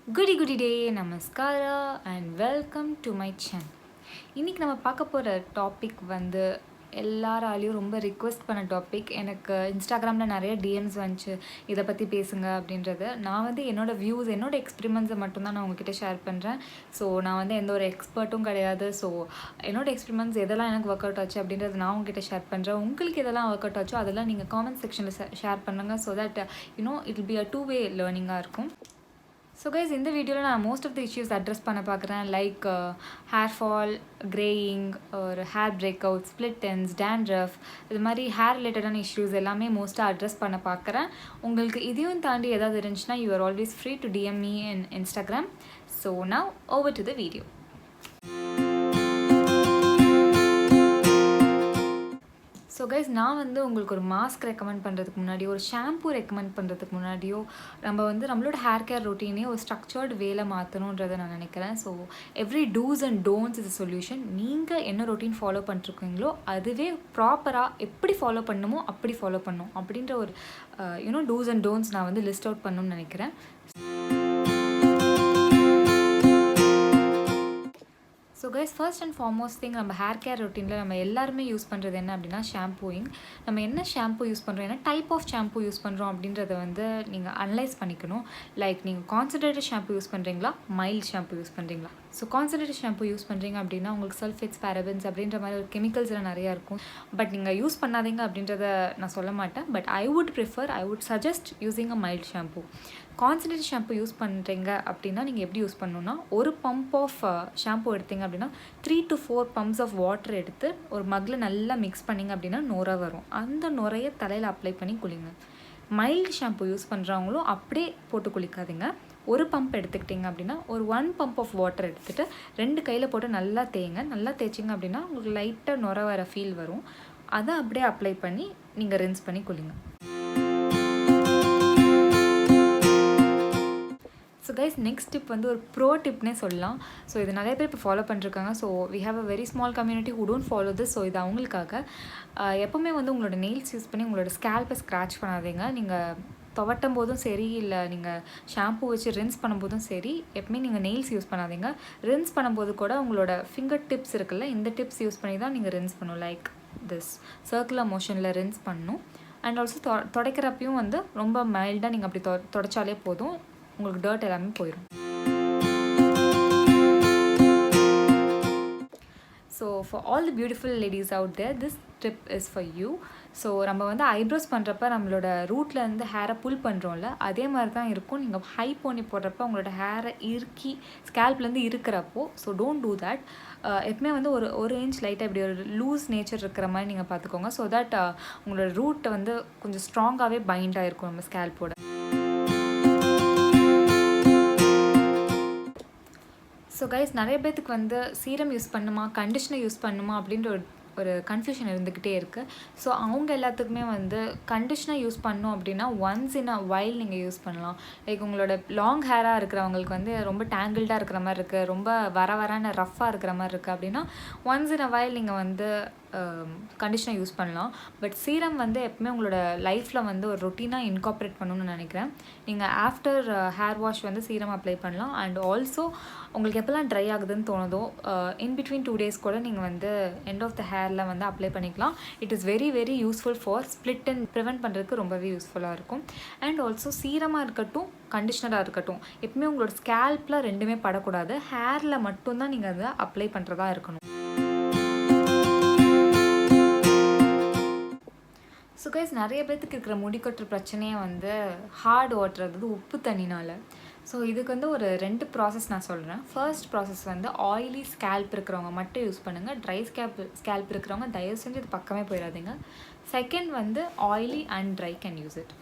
Goody day, namaskara and welcome to my channel. இன்னைக்கு நம்ம பார்க்க போகிற டாபிக் வந்து எல்லாராலையும் ரொம்ப ரிக்வெஸ்ட் பண்ண டாபிக். எனக்கு இன்ஸ்டாகிராமில் நிறைய டிஎம்ஸ் வந்துச்சு இதை பற்றி பேசுங்க அப்படின்றது. நான் வந்து என்னோடய வியூஸ் என்னோடய எக்ஸ்பெரிமெண்ட்ஸை மட்டும்தான் நான் உங்ககிட்ட ஷேர் பண்ணுறேன். ஸோ நான் வந்து எந்த ஒரு எக்ஸ்பர்ட்டும் கிடையாது. ஸோ என்னோடய எக்ஸ்பெரிமெண்ட்ஸ் எதெல்லாம் எனக்கு ஒர்க் அவுட் ஆச்சு அப்படின்றது நான் உங்ககிட்ட ஷேர் பண்ணுறேன். உங்களுக்கு எதெல்லாம் ஒர்க் அவுட் ஆச்சோ அதெல்லாம் நீங்கள் காமெண்ட் செக்ஷனில் ஷேர் பண்ணுங்கள். So that it will be a 2-way லேர்னிங்காக இருக்கும். ஸோ கைஸ், இந்த வீடியோவில் நான் most of the issues address பண்ண பார்க்குறேன். லைக் ஹேர் ஃபால், கிரேயிங், ஒரு hair break out, split ends, dandruff, இது மாதிரி ஹேர் ரிலேட்டடான இஷ்யூஸ் எல்லாமே மோஸ்ட்டாக அட்ரஸ் பண்ண பார்க்குறேன். உங்களுக்கு இதையும் தாண்டி ஏதாவது இருந்துச்சுன்னா you are always free to DM me in Instagram. So now over to the video. So guys, நான் வந்து உங்களுக்கு ஒரு மாஸ்க் ரெக்கமெண்ட் பண்ணுறதுக்கு முன்னாடியோ ஒரு ஷாம்பூ ரெக்கமெண்ட் பண்ணுறதுக்கு முன்னாடியோ நம்மளோட ஹேர் கேர் ரொட்டீனே ஒரு ஸ்ட்ரக்சர்டு வேலை மாற்றணுன்றதை நான் நினைக்கிறேன். So every dos and don'ts is a solution. நீங்கள் என்ன ரொட்டீன் ஃபாலோ பண்ணிருக்கீங்களோ அதுவே ப்ராப்பராக எப்படி ஃபாலோ பண்ணணுமோ அப்படி ஃபாலோ பண்ணணும் அப்படின்ற ஒரு டூஸ் அண்ட் டோன்ட்ஸ் நான் வந்து லிஸ்ட் அவுட் பண்ணணும்னு நினைக்கிறேன். So guys, first and foremost thing நம்ம ஹேர் கேர் ரொட்டீனில் நம்ம எல்லாருமே யூஸ் பண்ணுறது என்ன அப்படின்னா ஷாம்பூயிங். நம்ம என்ன ஷாம்பூ யூஸ் பண்ணுறோம், என்ன டைப் ஆஃப் ஷாம்பூ யூஸ் பண்ணுறோம் அப்படின்றத வந்து நீங்கள் அனலைஸ் பண்ணிக்கணும். லைக் நீங்கள் கான்சன்ட்ரேட்டட் ஷாம்பூ யூஸ் பண்ணுறீங்களா, மைல்ட் ஷாம்பூ யூஸ் பண்ணுறீங்களா. ஸோ கான்சன்ட்ரேட்டட் ஷாம்பூ யூஸ் பண்ணுறீங்க அப்படின்னா உங்களுக்கு சல்ஃபேட்ஸ், பேரபன்ஸ் அப்படின்ற மாதிரி ஒரு கெமிக்கல்ஸ்லாம் நிறையா இருக்கும். பட் நீங்கள் யூஸ் பண்ணாதீங்க அப்படின்றத நான் சொல்ல மாட்டேன். But I would suggest using a mild shampoo. Concentrated shampoo use பண்ணுறீங்க அப்படின்னா நீங்கள் எப்படி யூஸ் பண்ணணுன்னா, ஒரு பம்ப் ஆஃப் ஷாம்பூ எடுத்தீங்க அப்படின்னா 3 to 4 பம்ப்ஸ் ஆஃப் வாட்டர் எடுத்து ஒரு மக்கில் நல்லா மிக்ஸ் பண்ணிங்க அப்படின்னா நுரை வரும். அந்த நுரையை தலையில் அப்ளை பண்ணி குளிங்க. மைல்டு ஷாம்பூ யூஸ் பண்ணுறவங்களும் அப்படியே போட்டு குளிக்காதீங்க. ஒரு பம்ப் எடுத்துக்கிட்டிங்க அப்படின்னா ஒரு 1 பம்ப் ஆஃப் வாட்டர் எடுத்துகிட்டு 2 கையில் போட்டு நல்லா தேய்ங்க. நல்லா தேய்ச்சிங்க அப்படின்னா உங்களுக்கு லைட்டாக நுரை வர ஃபீல் வரும். அதை அப்படியே அப்ளை பண்ணி நீங்கள் ரின்ஸ் பண்ணி குளிங்க. ஸோ கைஸ், நெக்ஸ்ட் டிப் வந்து ஒரு ப்ரோ டிப்னே சொல்லலாம். ஸோ இது நிறைய பேர் இப்போ ஃபாலோ பண்ணிருக்காங்க. So we have a very small community who don't follow this. So இது அவங்களுக்காக. எப்போவுமே வந்து உங்களோட நெயில்ஸ் யூஸ் பண்ணி உங்களோட ஸ்கேல்பை ஸ்க்ராட்ச் பண்ணாதீங்க. நீங்கள் துவட்டும் போதும் சரி, இல்லை நீங்கள் ஷாம்பூ வச்சு ரின்ஸ் பண்ணும்போதும் சரி, எப்பவுமே நீங்கள் நெயில்ஸ் யூஸ் பண்ணாதீங்க. ரின்ஸ் பண்ணும்போது கூட உங்களோட ஃபிங்கர் டிப்ஸ் இருக்குல்ல, இந்த டிப்ஸ் யூஸ் பண்ணி தான் நீங்கள் ரின்ஸ் பண்ணணும். லைக் திஸ் சர்க்குலர் மோஷனில் ரின்ஸ் பண்ணணும். அண்ட் ஆல்சோ துடைக்கிறப்பையும் வந்து ரொம்ப மைல்டாக நீங்கள் அப்படி தொடச்சாலே போதும், உங்களுக்கு டர்ட் எல்லாமே போயிடும். So for all the beautiful ladies out there, this tip is for you. So நம்ம வந்து ஐப்ரோஸ் பண்ணுறப்ப நம்மளோட ரூட்லேருந்து ஹேரை புல் பண்ணுறோம்ல, அதே மாதிரி தான் இருக்கும். நீங்கள் ஹை போனி போடுறப்ப உங்களோட ஹேரை இறுக்கி ஸ்கேல்ப்லேருந்து இருக்கிறப்போ, ஸோ டோன்ட் டூ தேட். எப்பவுமே வந்து ஒரு இன்ச் லைட்டாக இப்படி ஒரு லூஸ் நேச்சர் இருக்கிற மாதிரி நீங்கள் பார்த்துக்கோங்க. ஸோ தட் உங்களோட ரூட்டை வந்து கொஞ்சம் ஸ்ட்ராங்காகவே பைண்டாக இருக்கும் நம்ம ஸ்கேல்போட. ஸோ கைஸ், நிறைய பேத்துக்கு வந்து சீரம் யூஸ் பண்ணுமா, கண்டிஷ்னர் யூஸ் பண்ணுமா அப்படின்ற ஒரு கன்ஃபியூஷன் இருந்துக்கிட்டே இருக்குது. ஸோ அவங்க எல்லாத்துக்குமே வந்து கண்டிஷ்னர் யூஸ் பண்ணோம் அப்படின்னா ஒன்ஸ் இன் அ வைல் நீங்கள் யூஸ் பண்ணலாம். லைக் உங்களோட லாங் ஹேராக இருக்கிறவங்களுக்கு வந்து ரொம்ப டேங்கிள்டாக இருக்கிற மாதிரி இருக்குது, ரொம்ப வரான ரஃப்பாக இருக்கிற மாதிரி இருக்குது அப்படின்னா ஒன்ஸ் இன் அ வைல் நீங்கள் வந்து கண்டிஷ்னர் யூஸ் பண்ணலாம். பட் சீரம் வந்து எப்பவுமே உங்களோட லைஃப்பில் வந்து ஒரு ரொட்டீனாக இன்கார்பரேட் பண்ணணும்னு நினைக்கிறேன். நீங்கள் ஆஃப்டர் ஹேர் வாஷ் வந்து சீரம் அப்ளை பண்ணலாம். அண்ட் ஆல்சோ உங்களுக்கு எப்போல்லாம் ட்ரை ஆகுதுன்னு தோணுதோ இன் பிட்வீன் 2 days கூட நீங்கள் வந்து எண்ட் ஆஃப் த ஹேரில் வந்து அப்ளை பண்ணிக்கலாம். It is very very useful for split and prevent பண்ணுறதுக்கு ரொம்பவே யூஸ்ஃபுல்லாக இருக்கும். அண்ட் ஆல்சோ சீரமாக இருக்கட்டும், கண்டிஷ்னராக இருக்கட்டும், எப்பவுமே உங்களோட ஸ்கேல்பில் ரெண்டுமே படக்கூடாது. ஹேரில் மட்டும்தான் நீங்கள் அதை அப்ளை பண்ணுறதா இருக்கணும். ஸோ கைஸ், நிறைய பேத்துக்கு இருக்கிற முடிக்கட்டுற பிரச்சனையே வந்து ஹார்ட் வாட்டர், அதாவது உப்பு தண்ணினால். ஸோ இதுக்கு வந்து ஒரு 2 ப்ராசஸ் நான் சொல்கிறேன். ஃபர்ஸ்ட் ப்ராசஸ் வந்து ஆயிலி ஸ்கேல்ப் இருக்கிறவங்க மட்டும் யூஸ் பண்ணுங்கள். ட்ரை ஸ்கேல்ப் இருக்கிறவங்க தயவு செஞ்சு இது பக்கமே போயிடாதீங்க. செகண்ட் வந்து oily and try can use it.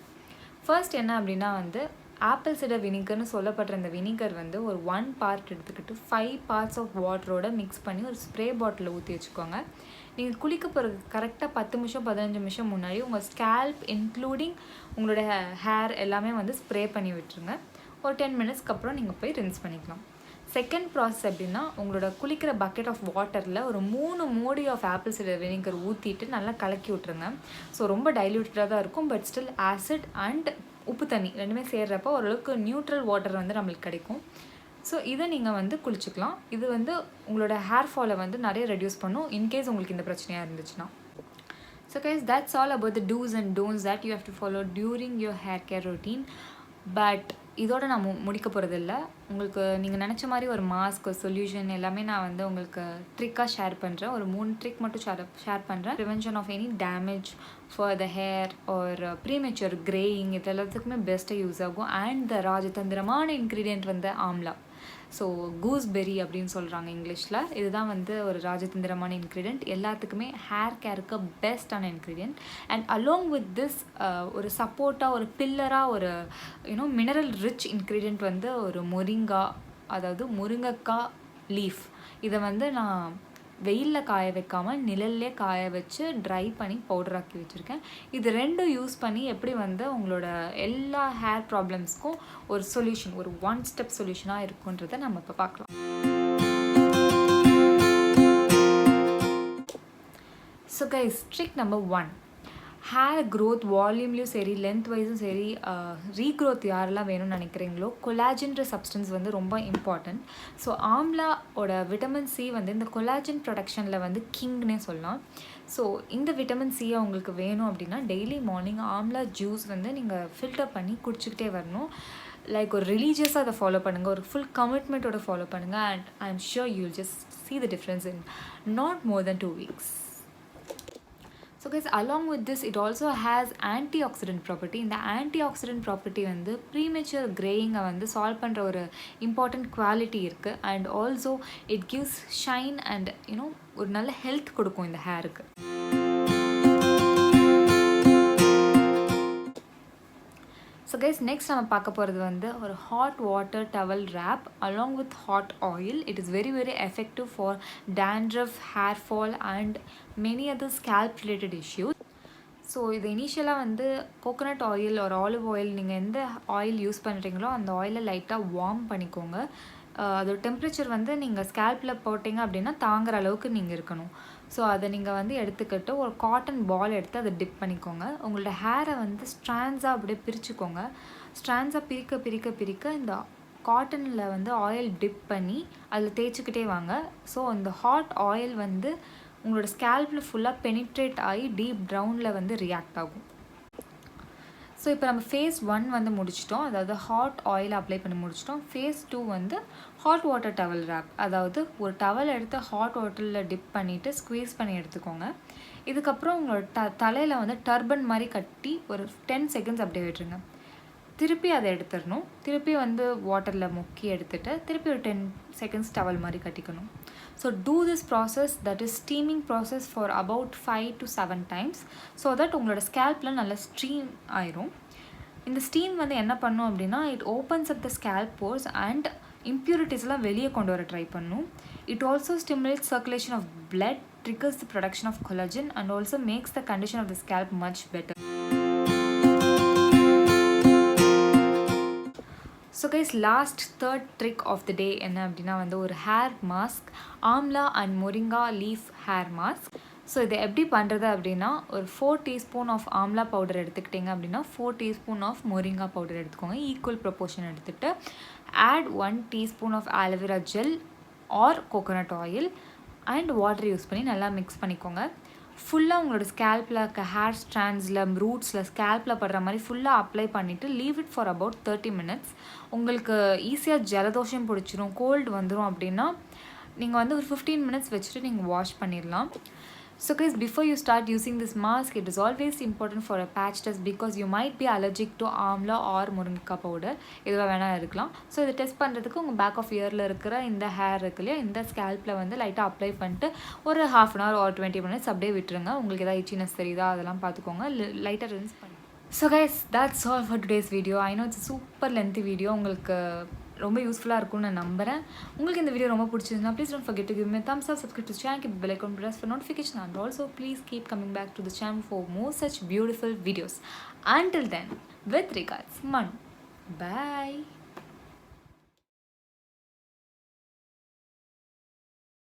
First என்ன அப்படின்னா வந்து ஆப்பிள் சிடர் வினிகர்னு சொல்லப்படுற இந்த வினிகர் வந்து ஒரு 1 part எடுத்துக்கிட்டு 5 parts ஆஃப் வாட்டரோட மிக்ஸ் பண்ணி ஒரு ஸ்ப்ரே பாட்டிலில் ஊற்றி வச்சுக்கோங்க. நீங்கள் குளிக்க போகிறது கரெக்டாக 10 நிமிஷம் 15 நிமிஷம் முன்னாடி உங்கள் ஸ்கேல்ப் இன்க்ளூடிங் உங்களோட ஹேர் எல்லாமே வந்து ஸ்ப்ரே பண்ணி விட்டுருங்க. ஒரு 10 minutesக்கு அப்புறம் நீங்கள் போய் ரின்ஸ் பண்ணிக்கலாம். செகண்ட் ப்ராசஸ் எப்படின்னா, உங்களோட குளிக்கிற பக்கெட் ஆஃப் வாட்டரில் ஒரு 3 மூடி ஆஃப் ஆப்பிள் சிடர் வினிகர் ஊற்றிட்டு நல்லா கலக்கி விட்ருங்க. ஸோ ரொம்ப டைல்யூட்டடாக தான் இருக்கும், பட் ஸ்டில் ஆசிட் அண்ட் உப்பு தண்ணி ரெண்டுமே சேர்றப்போ ஓரளவுக்கு நியூட்ரல் வாட்டர் வந்து நம்மளுக்கு கிடைக்கும். ஸோ இதை நீங்கள் வந்து குளிச்சுக்கலாம். இது வந்து உங்களோட ஹேர் ஃபாலை வந்து நிறைய ரெடியூஸ் பண்ணும் இன்கேஸ் உங்களுக்கு இந்த பிரச்சனையாக இருந்துச்சுன்னா. So guys, that's all about the do's and don'ts that you have to follow during your hair care routine. But இதோட நான் முடிக்க போகிறதில்ல. உங்களுக்கு நீங்கள் நினச்ச மாதிரி ஒரு மாஸ்க், ஒரு சொல்யூஷன் எல்லாமே நான் வந்து உங்களுக்கு ட்ரிக்காக ஷேர் பண்ணுறேன். ஒரு 3 ட்ரிக் மட்டும் ஷேர் பண்ணுறேன். Prevention of any damage for the hair ஒரு ப்ரீமெச்சூர் கிரேயிங் இது எல்லாத்துக்குமே பெஸ்ட்டாக யூஸ் ஆகும். அண்ட் த ராஜதந்திரமான இன்க்ரீடியன்ட் வந்து ஆம்லா. ஸோ கூஸ்பெரி அப்படின்னு சொல்கிறாங்க இங்கிலீஷில். இதுதான் வந்து ஒரு ராஜதந்திரமான இன்க்ரீடியன்ட், எல்லாத்துக்குமே ஹேர் கேருக்கு பெஸ்ட்டான ingredient. And along with this ஒரு சப்போர்ட்டாக ஒரு பில்லராக ஒரு மினரல் ரிச் இன்க்ரீடியன்ட் வந்து ஒரு மொரிங்கா, அதாவது முருங்கைக்காய் லீஃப். இதை வந்து நான் வெயிலில் காய வைக்காமல் நிழல்லே காய வச்சு ட்ரை பண்ணி பவுடராக்கி வச்சுருக்கேன். இது ரெண்டும் யூஸ் பண்ணி எப்படி வந்து உங்களோட எல்லா ஹேர் ப்ராப்ளம்ஸ்க்கும் ஒரு சொல்யூஷன், ஒரு 1 ஸ்டெப் சொல்யூஷனாக இருக்குன்றதை நம்ம இப்போ பார்க்கலாம். So guys, trick number 1, hair growth வால்யூம்லேயும் சரி லென்த் வைஸும் சரி ரீக்ரோத் யாரெல்லாம் வேணும்னு நினைக்கிறீங்களோ கொலாஜின்ற சப்ஸ்டன்ஸ் வந்து ரொம்ப இம்பார்ட்டண்ட். ஸோ ஆம்லாவோட விட்டமின் சி வந்து இந்த கொலாஜின் ப்ரொடக்ஷனில் வந்து கிங்னே சொல்லலாம். ஸோ இந்த விட்டமின் சியை உங்களுக்கு வேணும் அப்படின்னா டெய்லி மார்னிங் ஆம்லா ஜூஸ் வந்து நீங்கள் ஃபில்டர் பண்ணி குடிச்சிக்கிட்டே வரணும். லைக் ஒரு ரிலீஜியஸாக அதை ஃபாலோ பண்ணுங்கள், ஒரு ஃபுல் கமிட்மெண்ட்டோட ஃபாலோ பண்ணுங்கள். And I am sure you will just see the difference in not more than 2 weeks. So guys, along with this it also has antioxidant property. இந்த antioxidant property வந்து premature graying வந்து solve பண்ணுற ஒரு important quality இருக்குது. and also it gives shine and ஒரு நல்ல health கொடுக்கும் இந்த ஹேருக்கு. ஸோ கைஸ், நெக்ஸ்ட் நம்ம பார்க்க போகிறது வந்து ஒரு hot water towel wrap along with hot oil. It is very very effective for dandruff, hair fall and many other scalp related issues. So இது இனிஷியலாக வந்து கோகோனட் ஆயில் ஒரு ஆலிவ் ஆயில், நீங்கள் எந்த ஆயில் யூஸ் பண்ணுறீங்களோ அந்த ஆயிலை லைட்டாக வார்ம் பண்ணிக்கோங்க. அதோட டெம்பரேச்சர் வந்து நீங்கள் ஸ்கேல்பில் போட்டிங்க அப்படின்னா தாங்குற அளவுக்கு நீங்கள் இருக்கணும். ஸோ அதை நீங்கள் வந்து எடுத்துக்கிட்டு ஒரு காட்டன் பால் எடுத்து அதை டிப் பண்ணிக்கோங்க. உங்களோட ஹேரை வந்து ஸ்ட்ராண்ட்ஸாக அப்படியே பிரிச்சுக்கோங்க. ஸ்ட்ராண்ட்ஸாக பிரிக்க பிரிக்க பிரிக்க இந்த காட்டனில் வந்து ஆயில் டிப் பண்ணி அதில் தேய்ச்சிக்கிட்டே வாங்க. ஸோ இந்த ஹாட் ஆயில் வந்து உங்களோட ஸ்கேல்பில் ஃபுல்லாக பெனிட்ரேட் ஆகி டீப் ப்ரௌனில் வந்து ரியாக்ட் ஆகும். ஸோ இப்போ நம்ம ஃபேஸ் 1 வந்து முடிச்சிட்டோம், அதாவது ஹாட் ஆயில் அப்ளை பண்ணி முடிச்சிட்டோம். ஃபேஸ் 2 வந்து ஹாட் வாட்டர் டவல் ரேப், அதாவது ஒரு டவல் எடுத்து ஹாட் வாட்டரில் டிப் பண்ணிவிட்டு ஸ்க்வீஸ் பண்ணி எடுத்துக்கோங்க. இதுக்கப்புறம் உங்களோட தலையில் வந்து டர்பன் மாதிரி கட்டி ஒரு 10 செகண்ட்ஸ் அப்படியே விட்டுருங்க. திருப்பி அதை எடுத்துடணும். திருப்பி வந்து வாட்டரில் முக்கி எடுத்துகிட்டு திருப்பி ஒரு 10 செகண்ட்ஸ் டவல் மாதிரி கட்டிக்கணும். So do this process, that is steaming process for about 5 to 7 times so that உங்களோட ஸ்கேல்பில் நல்லா ஸ்ட்ரீம் ஆயிரும். இந்த ஸ்டீம் வந்து என்ன பண்ணும் அப்படின்னா it opens up the scalp pores and இம்ப்யூரிட்டிஸ்லாம் வெளியே கொண்டு வர ட்ரை பண்ணும். It also stimulates circulation of blood, triggers the production of collagen and also makes the condition of the scalp much better. So guys, last third trick of the day என்ன அப்படின்னா வந்து ஒரு hair mask, amla and moringa leaf hair mask. So இதை எப்படி பண்ணுறது அப்படின்னா ஒரு 4 teaspoon of amla powder எடுத்துக்கிட்டிங்க அப்படின்னா 4 teaspoon ஆஃப் மொரிங்கா பவுடர் எடுத்துக்கோங்க. ஈக்குவல் ப்ரொப்போர்ஷன் எடுத்துகிட்டு add 1 teaspoon of aloe vera gel or coconut oil and water use பண்ணி நல்லா மிக்ஸ் பண்ணிக்கோங்க. ஃபுல்லாக உங்களோட ஸ்கேல்பில் இருக்க ஹேர் ஸ்ட்ராண்ட்ஸில் ரூட்ஸில் ஸ்கேல்பில் படுற மாதிரி ஃபுல்லாக அப்ளை பண்ணிவிட்டு leave it for about 30 minutes. உங்களுக்கு ஈஸியாக ஜலதோஷம் பிடிச்சிரும், கோல்டு வந்துடும் அப்படின்னா நீங்கள் வந்து ஒரு 15 minutes வச்சுட்டு நீங்கள் வாஷ் பண்ணிடலாம். So guys, before you start using this mask, it is always important for a patch test because you might be allergic to amla or moringa powder. இதுவா வேணா இருக்கலாம். ஸோ இதை டெஸ்ட் பண்ணுறதுக்கு உங்கள் பேக் ஆஃப் இயரில் இருக்கிற இந்த ஹேர் இருக்கு இல்லையா, இந்த ஸ்கேல்பில் வந்து லைட்டாக அப்ளை பண்ணிட்டு ஒரு 1/2 hour or 20 minutes அப்படியே விட்டுருங்க. உங்களுக்கு எதாவது இச்சினஸ் தெரியுதா அதெல்லாம் பார்த்துக்கோங்க. லைட்டாக ரின்ஸ் பண்ணி. So guys, that's all for today's video. I know it's a super lengthy video. உங்களுக்கு ரொம்ப யூஸ்ஃபுல்லாக இருக்கும்னு நான் நம்புகிறேன். உங்களுக்கு இந்த வீடியோ ரொம்ப பிடிச்சிருந்தா please don't forget to give me a thumbs up, subscribe to the channel, keep the bell icon press for notification and also please keep coming back to the channel for more such beautiful videos. Until then, with regards, Manu. Bye.